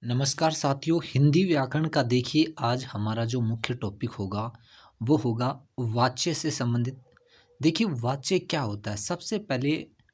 नमस्कार साथियों, हिंदी व्याकरण का देखिए आज हमारा जो मुख्य टॉपिक होगा वो होगा वाच्य से संबंधित। देखिए वाच्य क्या होता है, सबसे पहले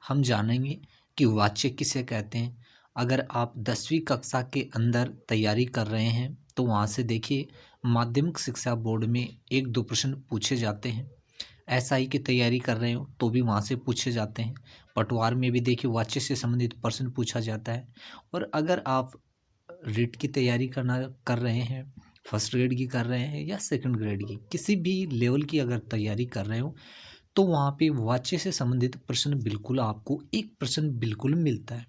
हम जानेंगे कि वाच्य किसे कहते हैं। अगर आप 10वीं कक्षा के अंदर तैयारी कर रहे हैं तो वहाँ से देखिए माध्यमिक शिक्षा बोर्ड में एक दो प्रश्न पूछे जाते हैं। एसआई की तैयारी कर रहे हो तो भी वहाँ से पूछे जाते हैं। पटवार में भी देखिए वाच्य से संबंधित प्रश्न पूछा जाता है। और अगर आप रीट की तैयारी कर रहे हैं, फर्स्ट ग्रेड की कर रहे हैं या सेकंड ग्रेड की, किसी भी लेवल की अगर तैयारी कर रहे हो तो वहाँ पे वाच्य से संबंधित प्रश्न बिल्कुल आपको एक प्रश्न बिल्कुल मिलता है।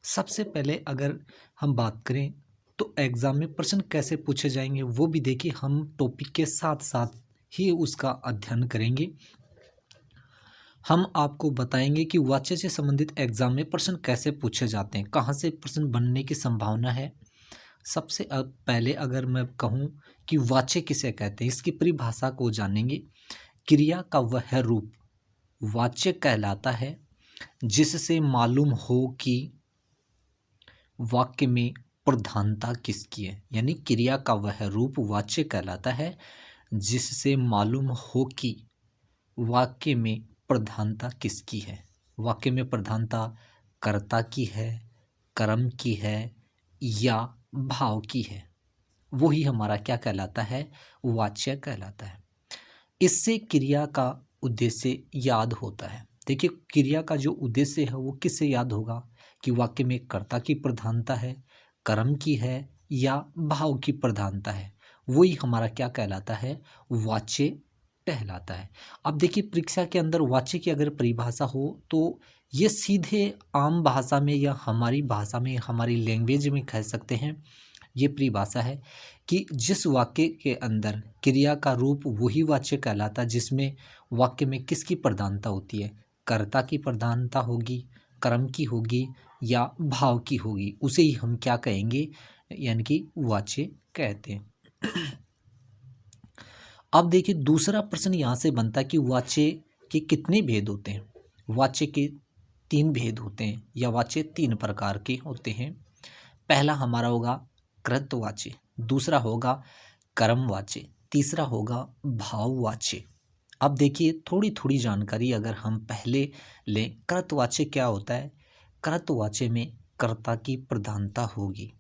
सबसे पहले अगर हम बात करें तो एग्ज़ाम में प्रश्न कैसे पूछे जाएंगे वो भी देखिए हम टॉपिक के साथ साथ ही उसका अध्ययन करेंगे। हम आपको बताएंगे कि वाच्य से संबंधित एग्ज़ाम में प्रश्न कैसे पूछे जाते हैं, कहाँ से प्रश्न बनने की संभावना है। सबसे पहले अगर मैं कहूँ कि वाच्य किसे कहते हैं, इसकी परिभाषा को जानेंगे। क्रिया का वह रूप वाच्य कहलाता है जिससे मालूम हो कि वाक्य में प्रधानता किसकी है। यानी क्रिया का वह रूप वाच्य कहलाता है जिससे मालूम हो कि वाक्य में प्रधानता किसकी है। वाक्य में प्रधानता कर्ता की है, कर्म की है या भाव की है, वही हमारा क्या कहलाता है, वाच्य कहलाता है। इससे क्रिया का उद्देश्य याद होता है। देखिए क्रिया का जो उद्देश्य है वो किससे याद होगा कि वाक्य में कर्ता की प्रधानता है, कर्म की है या भाव की प्रधानता है, वही हमारा क्या कहलाता है, वाच्य कहलाता है। अब देखिए परीक्षा के अंदर वाच्य की अगर परिभाषा हो तो ये सीधे आम भाषा में या हमारी भाषा में, हमारी लैंग्वेज में कह सकते हैं। ये परिभाषा है कि जिस वाक्य के अंदर क्रिया का रूप वही वाच्य कहलाता है जिसमें वाक्य में किसकी प्रधानता होती है, कर्ता की प्रधानता होगी, कर्म की होगी या भाव की होगी, उसे ही हम क्या कहेंगे, यानी कि वाच्य कहते हैं। अब देखिए दूसरा प्रश्न यहाँ से बनता है कि वाच्य के कितने भेद होते हैं। वाच्य के 3 भेद होते हैं या वाच्य 3 प्रकार के होते हैं। पहला हमारा होगा कृतवाच्य, दूसरा होगा कर्मवाच्य, तीसरा होगा भाववाच्य। अब देखिए थोड़ी थोड़ी जानकारी अगर हम पहले लें, कृतवाच्य क्या होता है। कृतवाच्य में कर्ता की प्रधानता होगी,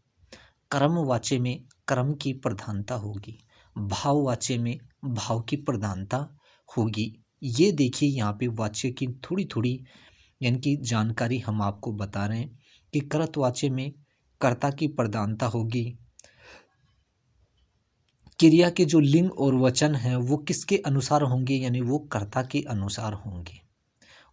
कर्मवाच्य में कर्म की प्रधानता होगी, भाववाच्य में भाव की प्रधानता होगी। ये देखिए यहाँ पे वाच्य की थोड़ी थोड़ी यानी कि जानकारी हम आपको बता रहे हैं कि कृतवाच्य में कर्ता की प्रधानता होगी, क्रिया के जो लिंग और वचन हैं वो किसके अनुसार होंगे, यानी वो कर्ता के अनुसार होंगे।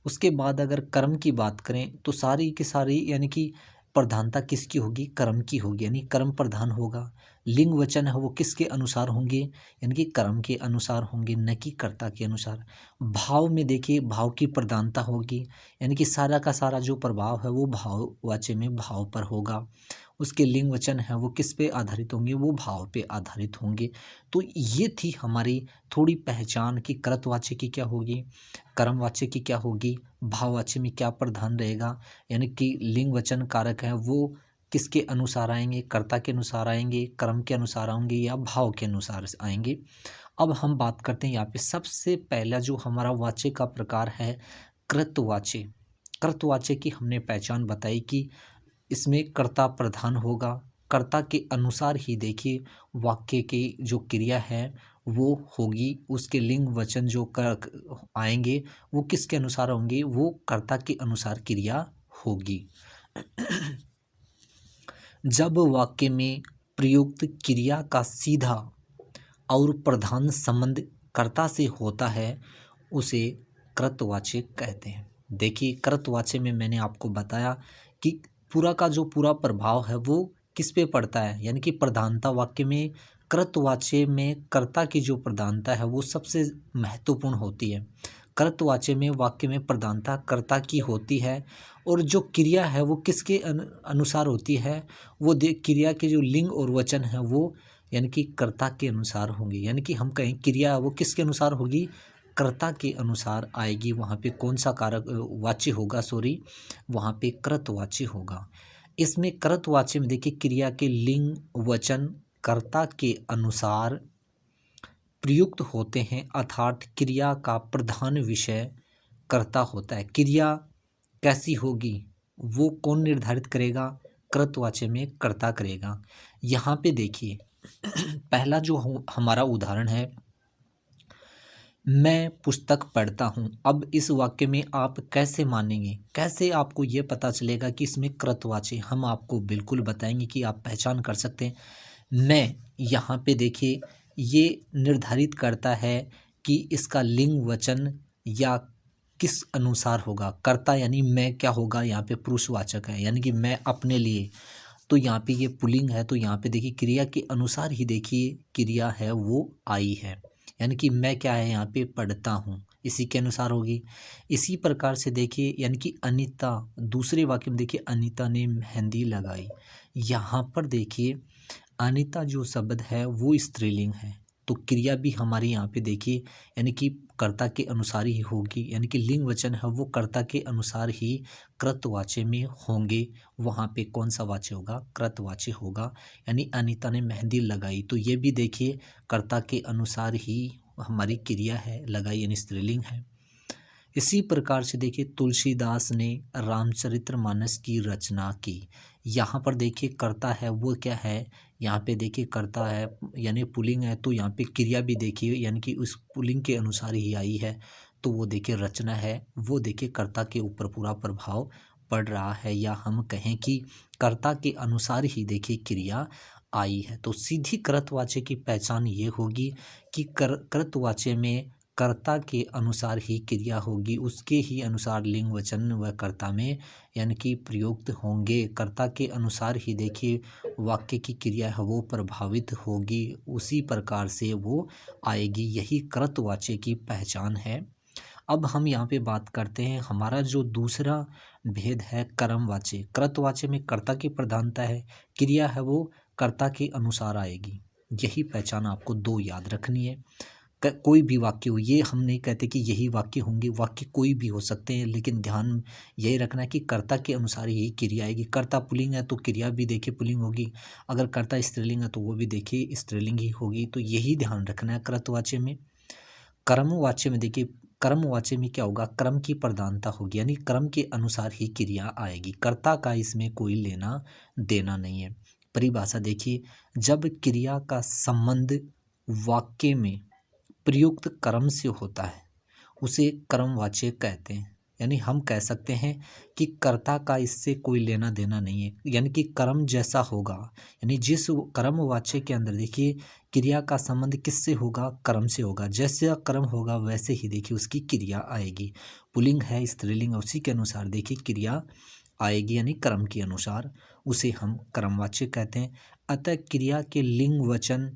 उसके बाद अगर कर्म की बात करें तो सारी की सारी यानी कि प्रधानता किसकी होगी, कर्म की होगी, यानी कर्म प्रधान होगा। लिंग वचन है वो किसके अनुसार होंगे, यानी कि कर्म के अनुसार होंगे, न कि कर्ता के अनुसार। भाव में देखिए भाव की प्रधानता होगी, यानी कि सारा का सारा जो प्रभाव है वो भाववाच्य में भाव पर होगा। उसके लिंग वचन है वो किस पे आधारित होंगे, वो भाव पे आधारित होंगे। तो ये थी हमारी थोड़ी पहचान कि कृतवाच्य की क्या होगी, कर्मवाच्य की क्या होगी, भाववाच्य में क्या प्रधान रहेगा, यानी कि लिंग वचन कारक है वो किसके अनुसार आएंगे, कर्ता के अनुसार आएंगे, कर्म के अनुसार आएंगे या भाव के अनुसार आएंगे। अब हम बात करते हैं यहाँ पे सबसे पहला जो हमारा वाच्य का प्रकार है कृतवाच्य। कृतवाच्य की हमने पहचान बताई कि इसमें कर्ता प्रधान होगा, कर्ता के अनुसार ही देखिए वाक्य की जो क्रिया है वो होगी, उसके लिंग वचन जो कर आएंगे वो किसके अनुसार होंगे, वो कर्ता के अनुसार क्रिया होगी। जब वाक्य में प्रयुक्त क्रिया का सीधा और प्रधान संबंध कर्ता से होता है उसे कृतवाच्य कहते हैं। देखिए कृतवाच्य में मैंने आपको बताया कि पूरा का जो पूरा प्रभाव है वो किस पे पड़ता है, यानी कि प्रधानता। वाक्य में कृतवाच्य में कर्ता की जो प्रधानता है वो सबसे महत्वपूर्ण होती है। कृतवाच्य में वाक्य में प्रधानता कर्ता की होती है और जो क्रिया है वो किसके अनुसार होती है, वो क्रिया के जो लिंग और वचन है वो यानी कि कर्ता के अनुसार होंगे। यानी कि हम कहें क्रिया वो किसके अनुसार होगी, कर्ता के अनुसार आएगी। वहाँ पे कौन सा कारक वाच्य होगा, सॉरी, वहाँ पे कृतवाच्य होगा। इसमें कृतवाच्य में देखिए क्रिया के लिंग वचन कर्ता के अनुसार प्रयुक्त होते हैं, अर्थात क्रिया का प्रधान विषय कर्ता होता है। क्रिया कैसी होगी वो कौन निर्धारित करेगा? कृतवाच्य में कर्ता करेगा। यहाँ पे देखिए पहला जो हमारा उदाहरण है, मैं पुस्तक पढ़ता हूँ। अब इस वाक्य में आप कैसे मानेंगे, कैसे आपको ये पता चलेगा कि इसमें कृतवाच्य? हम आपको बिल्कुल बताएंगे कि आप पहचान कर सकते हैं। मैं यहाँ पे देखिए ये निर्धारित करता है कि इसका लिंग वचन या किस अनुसार होगा। कर्ता यानी मैं क्या होगा, यहाँ पे पुरुषवाचक है, यानी कि मैं अपने लिए। तो यहाँ पे ये पुल्लिंग है, तो यहाँ पे देखिए क्रिया के अनुसार ही देखिए क्रिया है वो आई है, यानी कि मैं क्या है यहाँ पे पढ़ता हूँ, इसी के अनुसार होगी। इसी प्रकार से देखिए यानी कि अनीता, दूसरे वाक्य में देखिए अनीता ने मेहंदी लगाई। यहाँ पर देखिए अनीता जो शब्द है वो स्त्रीलिंग है, तो क्रिया भी हमारे यहाँ पे देखिए यानी कि कर्ता के अनुसार ही होगी, यानी कि लिंग वचन है वो कर्ता के अनुसार ही कृतवाच्य में होंगे। वहाँ पे कौन सा वाच्य होगा? कृतवाच्य होगा। यानी अनीता ने मेहंदी लगाई, तो ये भी देखिए कर्ता के अनुसार ही हमारी क्रिया है, लगाई यानी स्त्रीलिंग है। इसी प्रकार से देखिए तुलसीदास ने रामचरितमानस की रचना की। यहाँ पर देखिए कर्ता है वो क्या है, यहाँ पे देखिए कर्ता है यानी पुल्लिंग है, तो यहाँ पे क्रिया भी देखिए यानी कि उस पुल्लिंग के अनुसार ही आई है, तो वो देखिए रचना है, वो देखिए कर्ता के ऊपर पूरा प्रभाव पड़ रहा है, या हम कहें कि कर्ता के अनुसार ही देखिए क्रिया आई है। तो सीधी कृतवाच्य की पहचान ये होगी कि कृतवाच्य में कर्ता के अनुसार ही क्रिया होगी, उसके ही अनुसार लिंग वचन व कर्ता में यानी कि प्रयुक्त होंगे। कर्ता के अनुसार ही देखिए वाक्य की क्रिया है वो प्रभावित होगी, उसी प्रकार से वो आएगी। यही कृतवाच्य की पहचान है। अब हम यहाँ पे बात करते हैं, हमारा जो दूसरा भेद है कर्मवाच्य। कृतवाच्य में कर्ता की प्रधानता है, क्रिया है वो कर्ता के अनुसार आएगी। यही पहचान आपको दो याद रखनी है। कोई भी वाक्य हो, ये हम नहीं कहते कि यही वाक्य होंगे, वाक्य कोई भी हो सकते हैं, लेकिन ध्यान यही रखना है कि कर्ता के अनुसार यही क्रिया आएगी। कर्ता पुल्लिंग है तो क्रिया भी देखिए पुल्लिंग होगी, अगर कर्ता स्त्रीलिंग है तो वो भी देखिए स्त्रीलिंग ही होगी। तो यही ध्यान रखना है कृतवाच्य में। कर्मवाच्य में देखिए कर्मवाच्य में क्या होगा, क्रम की प्रधानता होगी, यानी क्रम के अनुसार ही क्रिया आएगी, कर्ता का इसमें कोई लेना देना नहीं है। परिभाषा देखिए, जब क्रिया का संबंध वाक्य में प्रयुक्त कर्म से होता है उसे कर्मवाच्य कहते हैं। यानी हम कह सकते हैं कि कर्ता का इससे कोई लेना देना नहीं है, यानी कि कर्म जैसा होगा, यानी जिस कर्मवाच्य के अंदर देखिए क्रिया का संबंध किससे होगा, कर्म से होगा, जैसे कर्म होगा वैसे ही देखिए उसकी क्रिया आएगी। पुल्लिंग है स्त्रीलिंग, उसी के अनुसार देखिए क्रिया आएगी, यानी कर्म के अनुसार उसे हम कर्मवाच्य कहते हैं। अतः क्रिया के लिंग वचन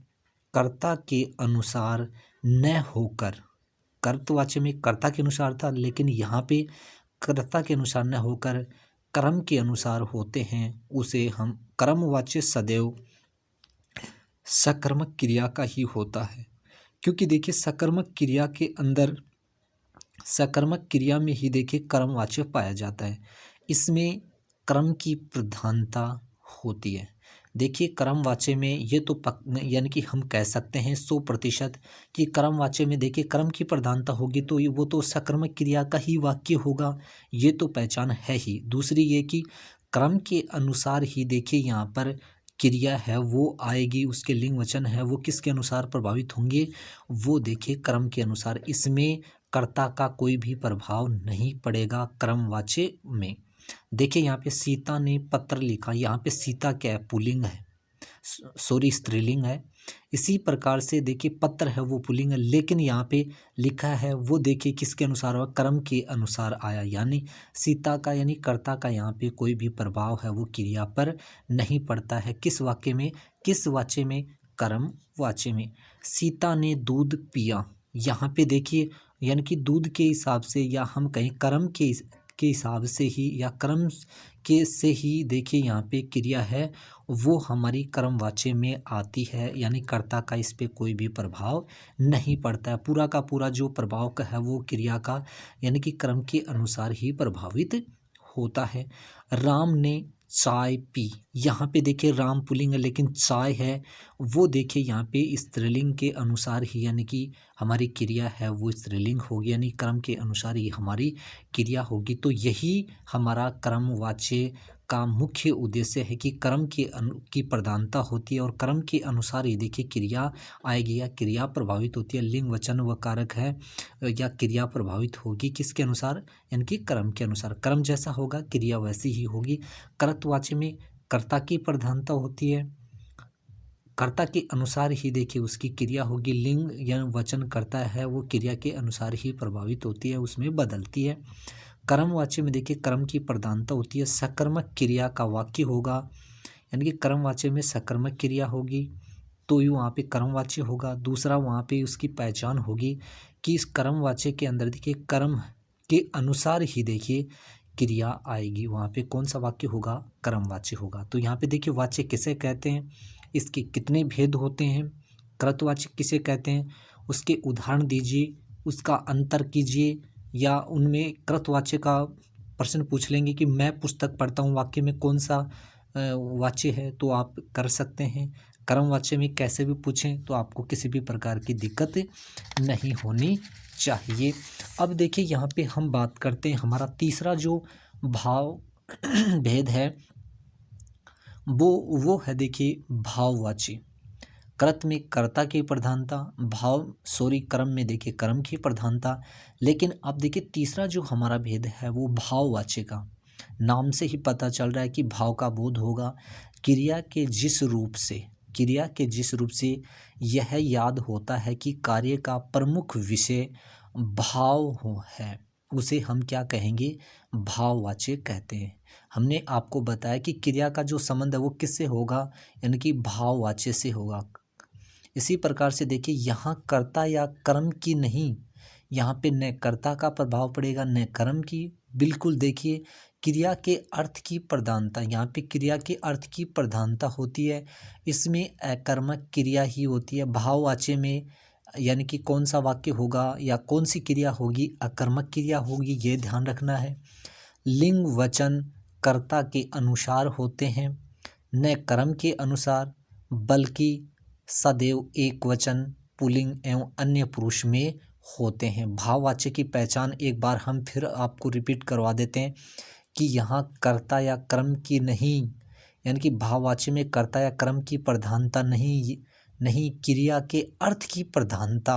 कर्ता के अनुसार न होकर, कर्तवाच्य में कर्ता के अनुसार था, लेकिन यहाँ पे कर्ता के अनुसार न होकर कर्म के अनुसार होते हैं, उसे हम कर्मवाच्य सदैव सकर्मक क्रिया का ही होता है। क्योंकि देखिए सकर्मक क्रिया के अंदर, सकर्मक क्रिया में ही देखिए कर्मवाच्य पाया जाता है, इसमें कर्म की प्रधानता होती है। देखिए कर्मवाच्य में ये तो यानी कि हम कह सकते हैं 100% कि कर्मवाच्य में देखिए कर्म की प्रधानता होगी, तो वो तो सकर्मक क्रिया का ही वाक्य होगा, ये तो पहचान है ही। दूसरी ये कि कर्म के अनुसार ही देखिए यहाँ पर क्रिया है वो आएगी, उसके लिंग वचन है वो किसके अनुसार प्रभावित होंगे, वो देखिए कर्म के अनुसार, इसमें कर्ता का कोई भी प्रभाव नहीं पड़ेगा कर्मवाच्य में। देखिए यहाँ पे सीता ने पत्र लिखा, यहाँ पे सीता क्या है, पुल्लिंग है, सॉरी स्त्रीलिंग है। इसी प्रकार से देखिए पत्र है वो पुल्लिंग है, लेकिन यहाँ पे लिखा है वो देखिए किसके अनुसार हुआ, कर्म के अनुसार आया, यानी सीता का यानी कर्ता का यहाँ पे कोई भी प्रभाव है वो क्रिया पर नहीं पड़ता है। किस वाक्य में, किस वाच्य में, कर्म वाच्य में। सीता ने दूध पिया, यहाँ पे देखिए यानी कि दूध के हिसाब से, या हम कहें कर्म के हिसाब से ही, या कर्म के से ही देखिए यहाँ पे क्रिया है वो हमारी कर्मवाच्य में आती है, यानी कर्ता का इस पे कोई भी प्रभाव नहीं पड़ता है। पूरा का पूरा जो प्रभाव का है वो क्रिया का यानी कि कर्म के अनुसार ही प्रभावित होता है। राम ने चाय पी। यहाँ पे देखिए राम पुल्लिंग है लेकिन चाय है वो देखिए यहाँ पे स्त्रीलिंग के अनुसार ही यानी कि हमारी क्रिया है वो स्त्रीलिंग होगी, यानी क्रम के अनुसार ही हमारी क्रिया होगी। तो यही हमारा क्रमवाच्य का मुख्य उद्देश्य है कि क्रम की प्रधानता होती है और क्रम के अनुसार ही देखिए क्रिया आएगी या क्रिया प्रभावित होती है। लिंग वचन व कारक है या क्रिया प्रभावित होगी किसके अनुसार, यानी कि क्रम के अनुसार। क्रम जैसा होगा क्रिया वैसी ही होगी। कर्तवाच्य में कर्ता की प्रधानता होती है, कर्ता के अनुसार ही देखिए उसकी क्रिया होगी। लिंग या वचन कर्ता है वो क्रिया के अनुसार ही प्रभावित होती है, उसमें बदलती है। कर्मवाच्य में देखिए कर्म की प्रधानता होती है, सकर्मक क्रिया का वाक्य होगा, यानी कि कर्मवाच्य में सकर्मक क्रिया होगी तो ये वहाँ पे कर्मवाच्य होगा। दूसरा वहाँ पे उसकी पहचान होगी कि इस कर्मवाच्य के अंदर देखिए कर्म के अनुसार ही देखिए क्रिया आएगी, वहाँ पे कौन सा वाक्य होगा, कर्मवाच्य होगा। तो यहाँ पे देखिए वाच्य किसे कहते हैं, इसके कितने भेद होते हैं, कृतवाच्य किसे कहते हैं, उसके उदाहरण दीजिए, उसका अंतर कीजिए, या उनमें कृतवाच्य का प्रश्न पूछ लेंगे कि मैं पुस्तक पढ़ता हूँ वाक्य में कौन सा वाच्य है, तो आप कर सकते हैं। कर्मवाच्य में कैसे भी पूछें तो आपको किसी भी प्रकार की दिक्कत नहीं होनी चाहिए। अब देखिए यहाँ पे हम बात करते हैं हमारा तीसरा जो भाव भेद है वो है देखिए भाववाची। कृत में कर्ता की प्रधानता, कर्म में देखिए कर्म की प्रधानता। लेकिन अब देखिए तीसरा जो हमारा भेद है वो भाववाच्य का। नाम से ही पता चल रहा है कि भाव का बोध होगा। क्रिया के जिस रूप से यह याद होता है कि कार्य का प्रमुख विषय भाव हो है, उसे हम क्या कहेंगे, भाववाच्य कहते हैं। हमने आपको बताया कि क्रिया का जो संबंध है वो किससे होगा, यानी कि भाववाच्य से होगा। इसी प्रकार से देखिए यहाँ कर्ता या कर्म की नहीं, यहाँ पे न कर्ता का प्रभाव पड़ेगा न कर्म की। बिल्कुल देखिए क्रिया के अर्थ की प्रधानता, यहाँ पे क्रिया के अर्थ की प्रधानता होती है, इसमें अकर्मक क्रिया ही होती है। भाववाच्य में यानी कि कौन सा वाक्य होगा या कौन सी क्रिया होगी, अकर्मक क्रिया होगी, ये ध्यान रखना है। लिंग वचन कर्ता के अनुसार होते हैं न कर्म के अनुसार, बल्कि सदैव एक वचन पुल्लिंग एवं अन्य पुरुष में होते हैं। भाववाच्य की पहचान एक बार हम फिर आपको रिपीट करवा देते हैं कि यहाँ कर्ता या कर्म की नहीं, यानी कि भाववाच्य में कर्ता या कर्म की प्रधानता नहीं क्रिया के अर्थ की प्रधानता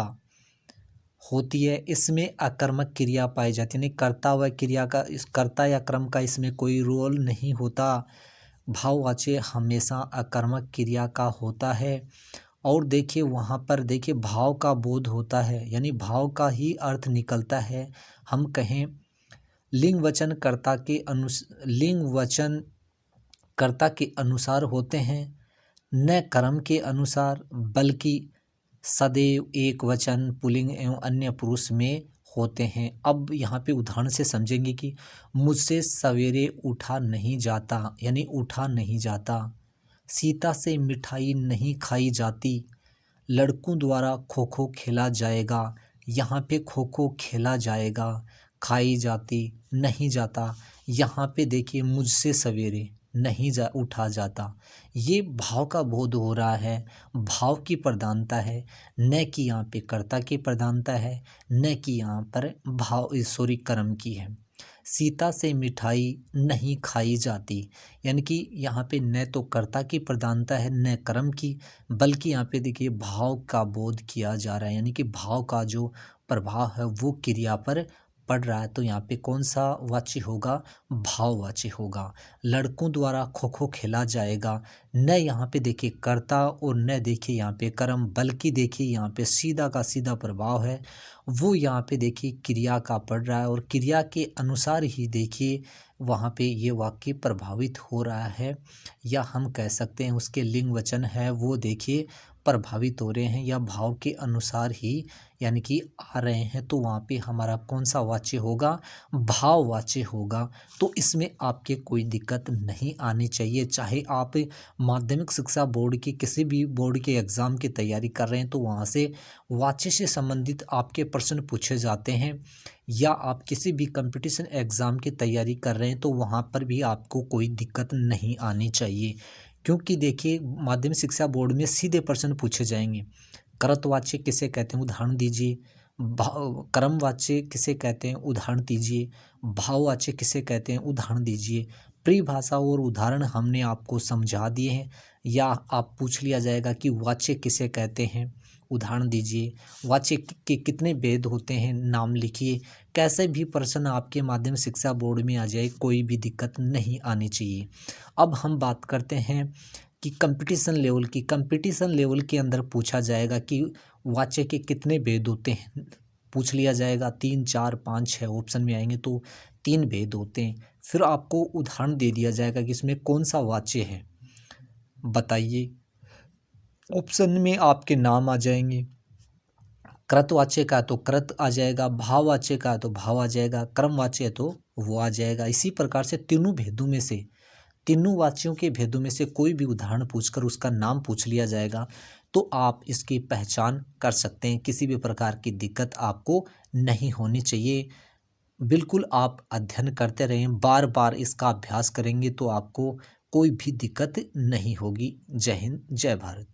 होती है। इसमें अकर्मक क्रिया पाई जाती है, यानी कर्ता व क्रिया का, इस कर्ता या कर्म का इसमें कोई रोल नहीं होता। भाववाच्य हमेशा अकर्मक क्रिया का होता है। और देखिए वहाँ पर देखिए भाव का बोध होता है, यानी भाव का ही अर्थ निकलता है। हम कहें लिंग वचन कर्ता के अनुसार होते हैं न कर्म के अनुसार, बल्कि सदैव एक वचन पुल्लिंग एवं अन्य पुरुष में होते हैं। अब यहाँ पे उदाहरण से समझेंगे कि मुझसे सवेरे उठा नहीं जाता, यानी उठा नहीं जाता। सीता से मिठाई नहीं खाई जाती। लड़कों द्वारा खो खो खेला जाएगा, यहाँ पे खो खो खेला जाएगा, खाई जाती नहीं जाता। यहाँ पे देखिए मुझसे सवेरे नहीं उठा जाता, ये भाव का बोध हो रहा है, भाव की प्रधानता है, न कि यहाँ पे कर्ता की प्रधानता है, न कि यहाँ पर कर्म की है। सीता से मिठाई नहीं खाई जाती, यानी कि यहाँ पे न तो कर्ता की प्रधानता है न कर्म की, बल्कि यहाँ पे देखिए भाव का बोध किया जा रहा है, यानी कि भाव का जो प्रभाव है वो क्रिया पर पड़ रहा है। तो यहाँ पे कौन सा वाच्य होगा, भाववाच्य होगा। लड़कों द्वारा खो खो खेला जाएगा, न यहाँ पे देखिए कर्ता और न देखिए यहाँ पे कर्म, बल्कि देखिए यहाँ पे सीधा का सीधा प्रभाव है वो यहाँ पे देखिए क्रिया का पड़ रहा है, और क्रिया के अनुसार ही देखिए वहाँ पे ये वाक्य प्रभावित हो रहा है, या हम कह सकते हैं उसके लिंग वचन है वो देखिए प्रभावित हो रहे हैं या भाव के अनुसार ही यानी कि आ रहे हैं, तो वहाँ पे हमारा कौन सा वाच्य होगा, भाववाच्य होगा। तो इसमें आपके कोई दिक्कत नहीं आनी चाहिए। चाहे आप माध्यमिक शिक्षा बोर्ड के किसी भी बोर्ड के एग्ज़ाम की तैयारी कर रहे हैं, तो वहाँ से वाच्य से संबंधित आपके प्रश्न पूछे जाते हैं, या आप किसी भी कंपटीशन एग्ज़ाम की तैयारी कर रहे हैं, तो वहाँ पर भी आपको कोई दिक्कत नहीं आनी चाहिए। क्योंकि देखिए, माध्यमिक शिक्षा बोर्ड में सीधे प्रश्न पूछे जाएंगे। कर्तवाच्य किसे कहते हैं, उदाहरण दीजिए। कर्मवाच्य किसे कहते हैं, उदाहरण दीजिए। भाववाच्य किसे कहते हैं, उदाहरण दीजिए। परिभाषा और उदाहरण हमने आपको समझा दिए हैं। या आप पूछ लिया जाएगा कि वाच्य किसे कहते हैं, उदाहरण दीजिए। वाच्य के कितने भेद होते हैं, नाम लिखिए। कैसे भी प्रश्न आपके माध्यमिक शिक्षा बोर्ड में आ जाए, कोई भी दिक्कत नहीं आनी चाहिए। अब हम बात करते हैं कि कंपटीशन लेवल के अंदर पूछा जाएगा कि वाच्य के कितने भेद होते हैं, पूछ लिया जाएगा। 3, 4, 5, 6 ऑप्शन में आएंगे, तो 3 भेद होते हैं। फिर आपको उदाहरण दे दिया जाएगा कि इसमें कौन सा वाच्य है, बताइए। ऑप्शन में आपके नाम आ जाएंगे। कृतवाच्य का तो कृत आ जाएगा, भाववाच्य का तो भाव आ जाएगा, कर्मवाच्य तो वो आ जाएगा। इसी प्रकार से तीनों वाच्यों के भेदों में से कोई भी उदाहरण पूछकर उसका नाम पूछ लिया जाएगा, तो आप इसकी पहचान कर सकते हैं। किसी भी प्रकार की दिक्कत आपको नहीं होनी चाहिए। बिल्कुल आप अध्ययन करते रहें, बार बार इसका अभ्यास करेंगे तो आपको कोई भी दिक्कत नहीं होगी। जय हिंद, जय भारत।